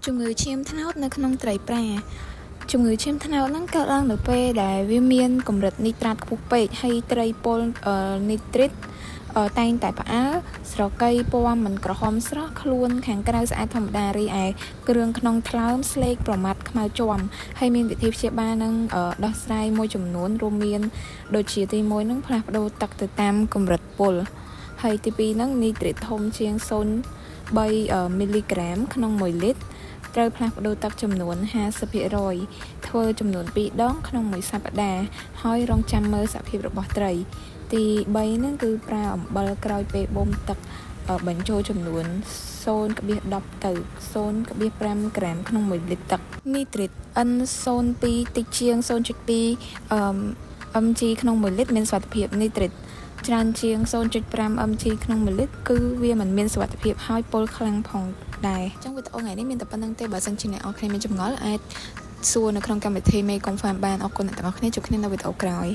ជំងឺឈាមថ្នោតនៅក្នុងត្រីប្រាជំងឺឈាមថ្នោតហ្នឹងកើតឡើងនៅពេលដែលវាមានកម្រិតនីត្រាតខ្ពស់ពេកហើយត្រីពុលនីត្រិតតែងតែផ្អើលស្រកីពណ៌មិនក្រហមស្រស់ខ្លួនខាងក្រៅស្អាតធម្មតារីឯគ្រឿងក្នុងថ្លើមស្លេកប្រមាត់ខ្មៅជាំហើយមានវិធីព្យាបាលនឹងដោះស្រាយមួយចំនួនរួមមានដូចជាទី1នឹងផ្លាស់ប្ដូរទឹកទៅតាមកម្រិតពុលហើយទី2នឹងនីត្រិតធំជាង0.3 មីលីក្រាមក្នុង1លីត្រត្រូវផ្លាស់ប្ដូរទឹកចំនួន 50% ធ្វើចំនួន2ដងក្នុងមួយសប្តាហ៍ហើយរងចាំមើលសភាពរបស់ត្រីទី3ហ្នឹងគឺប្រើអំបិលក្រោយពេលបូមទឹកបញ្ចូលចំនួន 0.10 ទៅ 0.5 ក្រាមក្នុង1លីត្រទឹកនីត្រិត N02 តិចជាង 0.2 mg ក្នុង1លីត្រមានសុវត្ថិភាពនីត្រិតច្រើនជាង 0.5 mg ក្នុង1លីត្រគឺវាមិនមានសុវត្ថិភាពហើយពុលខ្លាំងផងដែរអញ្ចឹងវីដេអូថ្ងៃនេះមានតែប៉ុណ្្នឹងទេបើសិនជាអ្នកនរគ្នាមានចម្ងល់អាចសួរនៅក្នុងកម្មវិធីមេកុំហ្វាមបានអរគុណអ្នកទាំងអស់គ្នាជួបគ្នានៅវីដេអូក្រោយ